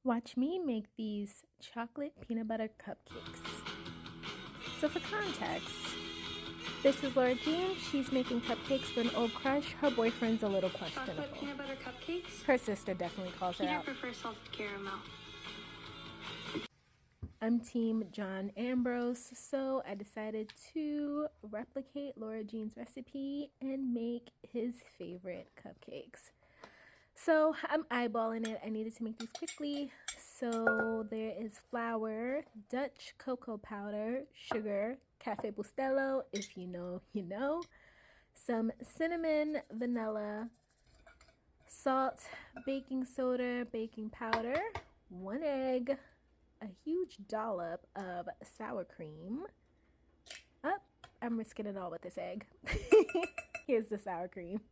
Watch me make these chocolate peanut butter cupcakes. So for context, this is Laura Jean. She's making cupcakes for an old crush. Her boyfriend's a little questionable. Chocolate peanut butter cupcakes? Her sister definitely calls her out. Peter prefers salted caramel. I'm team John Ambrose, so I decided to replicate Laura Jean's recipe and make his favorite cupcakes. So I'm eyeballing it. I needed to make these quickly. So there is flour, Dutch cocoa powder, sugar, Cafe Bustelo, if you know, you know, some cinnamon, vanilla, salt, baking soda, baking powder, 1 egg, a huge dollop of sour cream. I'm risking it all with this egg. Here's the sour cream.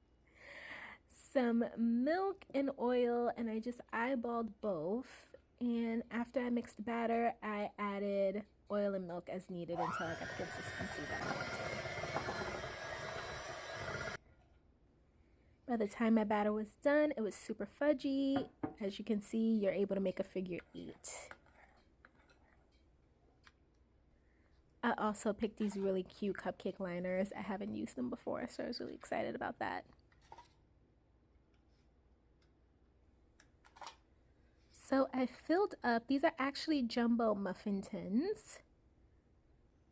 Some milk and oil, and I just eyeballed both. And after I mixed the batter, I added oil and milk as needed until I got the consistency that I wanted. By the time my batter was done, it was super fudgy. As you can see, you're able to make a figure 8. I also picked these really cute cupcake liners. I haven't used them before, so I was really excited about that. So I filled up, these are actually jumbo muffin tins,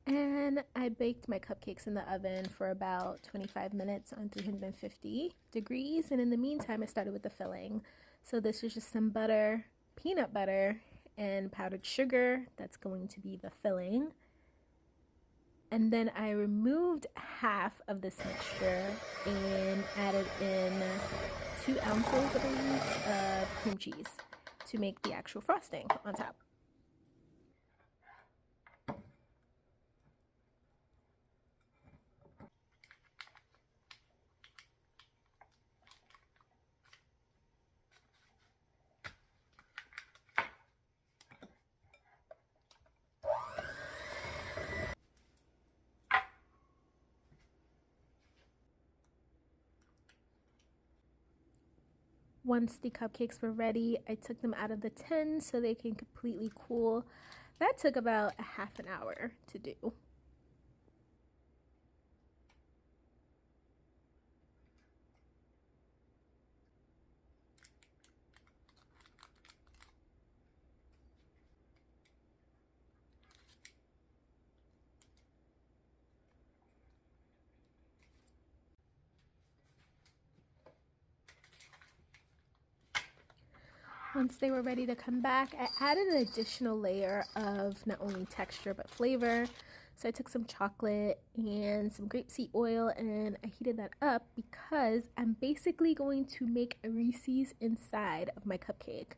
and I baked my cupcakes in the oven for about 25 minutes on 350 degrees. And in the meantime, I started with the filling. So this is just some butter, peanut butter, and powdered sugar. That's going to be the filling. And then I removed half of this mixture and added in 2 ounces, I believe, of cream cheese to make the actual frosting on top. Once the cupcakes were ready, I took them out of the tin so they can completely cool. That took about a half an hour to do. Once they were ready to come back, I added an additional layer of not only texture but flavor. So I took some chocolate and some grapeseed oil and I heated that up because I'm basically going to make a Reese's inside of my cupcake.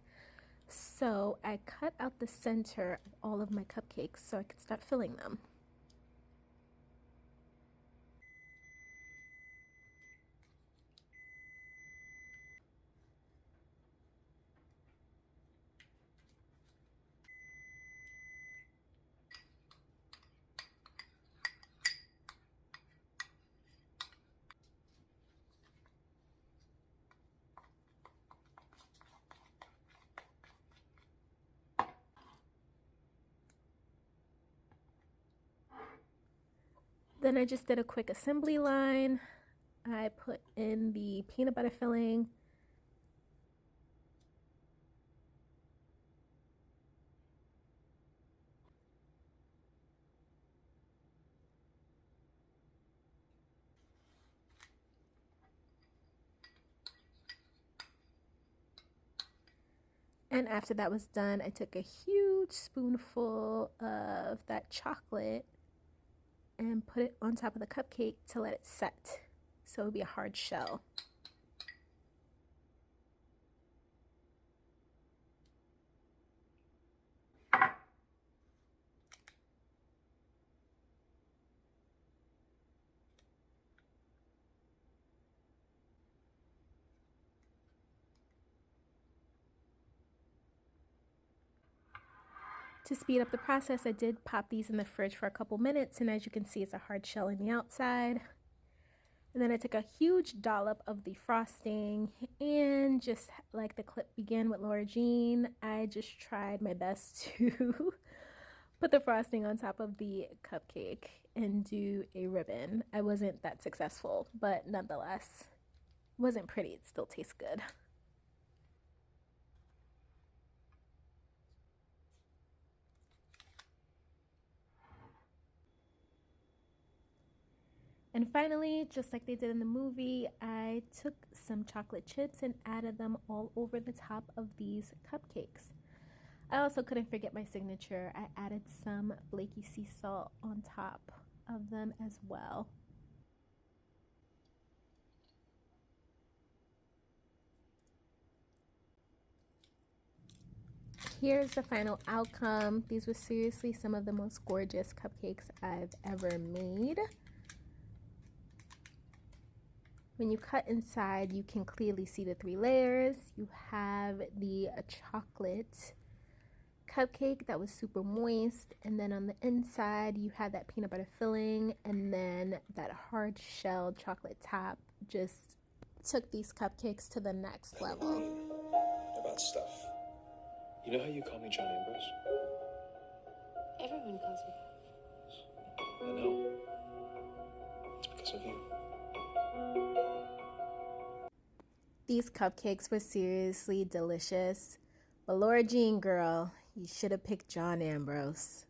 So I cut out the center of all of my cupcakes so I could start filling them. Then I just did a quick assembly line. I put in the peanut butter filling. And after that was done, I took a huge spoonful of that chocolate and put it on top of the cupcake to let it set. So it'll be a hard shell. To speed up the process, I did pop these in the fridge for a couple minutes, and as you can see, it's a hard shell on the outside. And then I took a huge dollop of the frosting, and just like the clip began with Laura Jean, I just tried my best to put the frosting on top of the cupcake and do a ribbon. I wasn't that successful, but nonetheless, wasn't pretty. It still tastes good. And finally, just like they did in the movie, I took some chocolate chips and added them all over the top of these cupcakes. I also couldn't forget my signature. I added some flaky sea salt on top of them as well. Here's the final outcome. These were seriously some of the most gorgeous cupcakes I've ever made. When you cut inside, you can clearly see the 3 layers. You have the chocolate cupcake that was super moist, and then on the inside you had that peanut butter filling, and then that hard shell chocolate top just took these cupcakes to the next level. About stuff. You know how you call me John Ambrose? Everyone calls me. I know. It's because of you. These cupcakes were seriously delicious, but Laura Jean, girl, you should have picked John Ambrose.